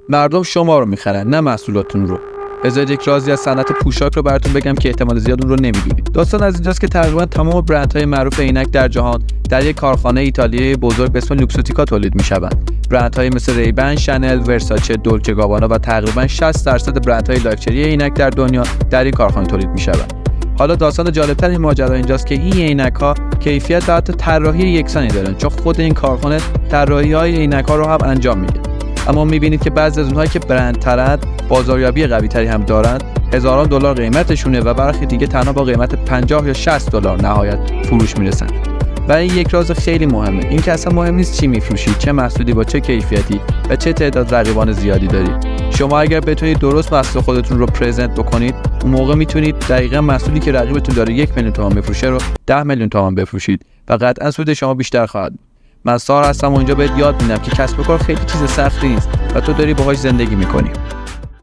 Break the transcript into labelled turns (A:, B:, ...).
A: مردم شما رو میخرن نه محصولاتتون رو. بذارید یک رازی از صنعت پوشاک رو براتون بگم که احتمال زیاد اون رو نمیدونید. داستان از اینجاست که تقریبا تمام برندهای معروف عینک در جهان در یک کارخانه ایتالیایی بزرگ به اسم لوکسوتیکا تولید میشوند. برندهای مثل ریبن، شنل، ورساچه، دولچه گابانا و تقریبا 60% برندهای لاکچری عینک در دنیا در این کارخانه تولید میشوند. حالا داستان جالبتر این ماجرا اینجاست که این عینک‌ها کیفیت و حتی طراحی یکسانی دارن، چون خود این کارخانه طراحی‌های عینک‌ها رو هم انجام میده. اما می‌بینید که بعضی از اونهایی که برندترن، بازاریابی قوی‌تری هم دارند، هزاران دلار قیمتشونه و برخی دیگه تنها با قیمت 50 یا 60 دلار نهایت فروش میرسن. و این یک راز خیلی مهمه، این که اصلا مهم نیست چی میفروشید، چه محصولی با چه کیفیتی و چه تعداد رقیبان زیادی دارید. شما اگر بتونید درست محصول خودتون رو پرزنت بکنید، اون موقع میتونید دقیقاً محصولی که رقیبتون داره 1 میلیون تومان بفروشه رو 10 میلیون تومان بفروشید و قطعاً سود شما بیشتر خواهد بود. من سار هستم و اینجا بهت یاد میدم که کسب و کار خیلی چیز سختی نیست و تو داری باهاش زندگی میکنی.